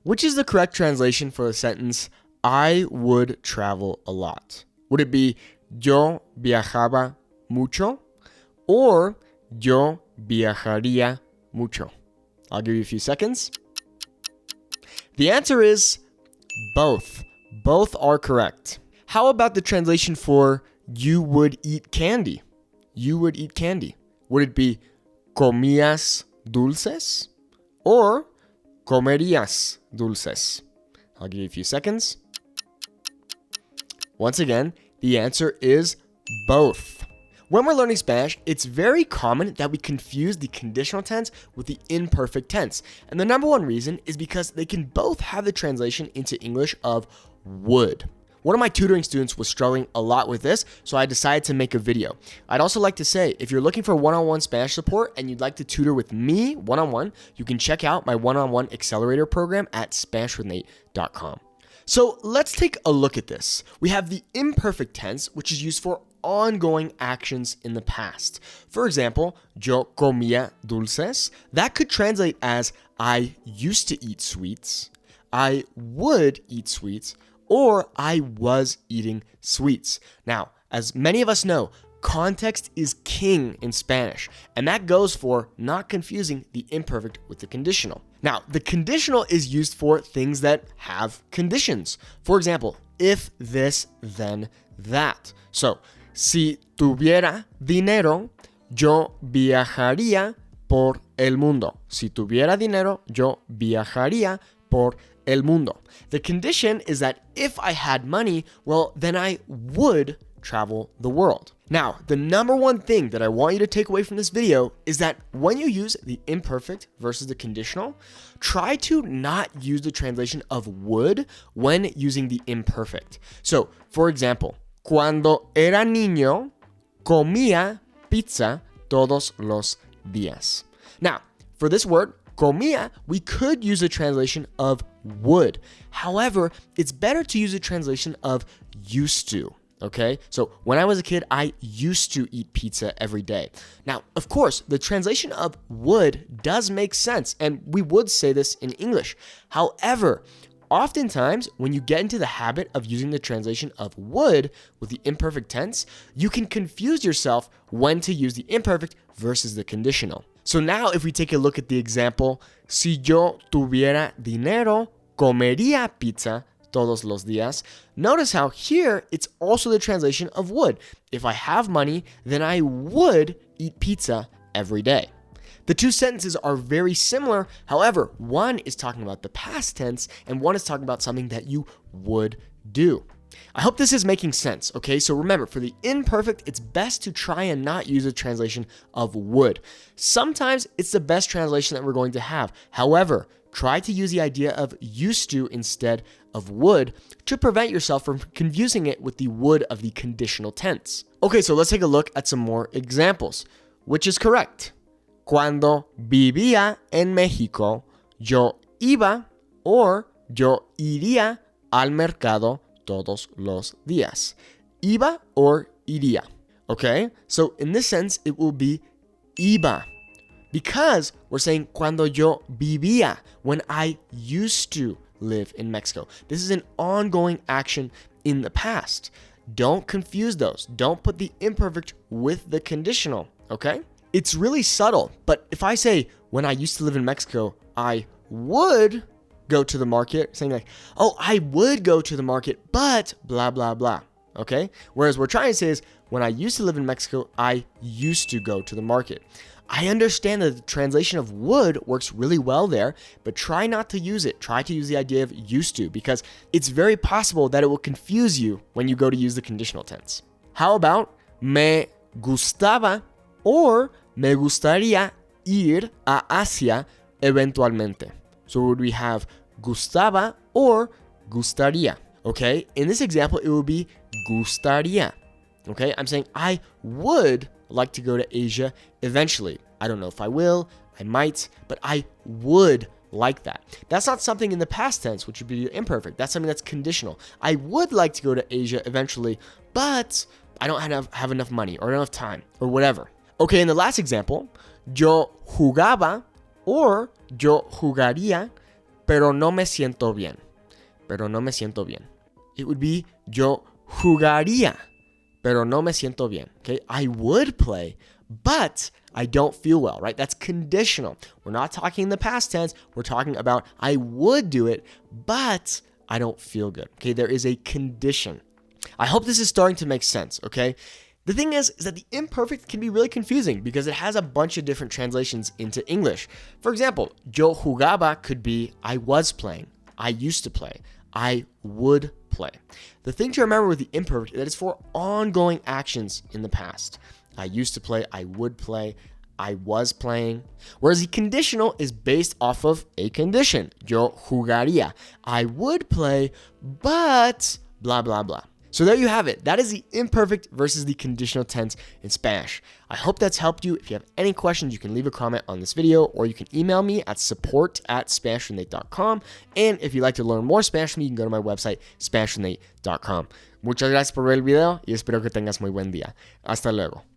Which is the correct translation for the sentence, I would travel a lot? Would it be yo viajaba mucho or yo viajaría mucho? I'll give you a few seconds. The answer is both. Both are correct. How about the translation for you would eat candy? You would eat candy. Would it be comías dulces or comerías dulces? I'll give you a few seconds. Once again, the answer is both. When we're learning Spanish, it's very common that we confuse the conditional tense with the imperfect tense. And the number one reason is because they can both have the translation into English of would. One of my tutoring students was struggling a lot with this, so I decided to make a video. I'd also like to say, if you're looking for one-on-one Spanish support and you'd like to tutor with me one-on-one, you can check out my one-on-one accelerator program at SpanishWithNate.com. So let's take a look at this. We have the imperfect tense, which is used for ongoing actions in the past. For example, yo comía dulces. That could translate as I used to eat sweets, I would eat sweets, or I was eating sweets. Now, as many of us know, context is king in Spanish, and that goes for not confusing the imperfect with the conditional. Now, the conditional is used for things that have conditions. For example, if this, then that. So, si tuviera dinero, yo viajaría por el mundo. Si tuviera dinero, yo viajaría por el mundo. The condition is that if I had money, well, then I would travel the world. Now, the number one thing that I want you to take away from this video is that when you use the imperfect versus the conditional, try to not use the translation of would when using the imperfect. So, for example, cuando era niño, comía pizza todos los días. Now, for this word, comía, we could use a translation of would. However, it's better to use a translation of used to. Okay, so when I was a kid, I used to eat pizza every day. Now, of course, the translation of would does make sense, and we would say this in English. However, oftentimes, when you get into the habit of using the translation of would with the imperfect tense, you can confuse yourself when to use the imperfect versus the conditional. So now, if we take a look at the example, si yo tuviera dinero, comería pizza todos los días. Notice how here it's also the translation of would. If I have money, then I would eat pizza every day. The two sentences are very similar. However, one is talking about the past tense and one is talking about something that you would do. I hope this is making sense, okay? So remember, for the imperfect, it's best to try and not use a translation of would. Sometimes it's the best translation that we're going to have. However, try to use the idea of used to instead of would to prevent yourself from confusing it with the would of the conditional tense. Okay, so let's take a look at some more examples. Which is correct? Cuando vivía en México, yo iba or yo iría al mercado todos los días. Iba or iría. Okay, so in this sense, it will be iba. Because we're saying cuando yo vivía, when I used to live in Mexico. This is an ongoing action in the past. Don't confuse those. Don't put the imperfect with the conditional, okay? It's really subtle, but if I say when I used to live in Mexico, I would go to the market, saying like, oh, I would go to the market, but blah, blah, blah, okay? Whereas we're trying to say is when I used to live in Mexico, I used to go to the market. I understand that the translation of would works really well there, but try not to use it. Try to use the idea of used to because it's very possible that it will confuse you when you go to use the conditional tense. How about me gustaba or me gustaría ir a Asia eventualmente? So would we have gustaba or gustaría? Okay, in this example, it would be gustaría. Okay, I'm saying I would like to go to Asia eventually. I don't know if I will, I might, but I would like that. That's not something in the past tense, which would be imperfect. That's something that's conditional. I would like to go to Asia eventually, but I don't have enough money or enough time or whatever. Okay, in the last example, yo jugaba or yo jugaría pero no me siento bien. Pero no me siento bien. It would be yo jugaría, pero no me siento bien. Okay, I would play, but I don't feel well, right? That's conditional. We're not talking in the past tense. We're talking about I would do it, but I don't feel good. Okay, there is a condition. I hope this is starting to make sense, okay? The thing is that the imperfect can be really confusing because it has a bunch of different translations into English. For example, yo jugaba could be I was playing, I used to play, I would play. The thing to remember with the imperfect is that it's for ongoing actions in the past. I used to play, I would play, I was playing. Whereas the conditional is based off of a condition. Yo jugaría. I would play, but blah, blah, blah. So there you have it. That is the imperfect versus the conditional tense in Spanish. I hope that's helped you. If you have any questions, you can leave a comment on this video or you can email me at support@SpanishWithNate.com. And if you'd like to learn more Spanish from me, you can go to my website, SpanishWithNate.com. Muchas gracias por ver el video y espero que tengas muy buen día. Hasta luego.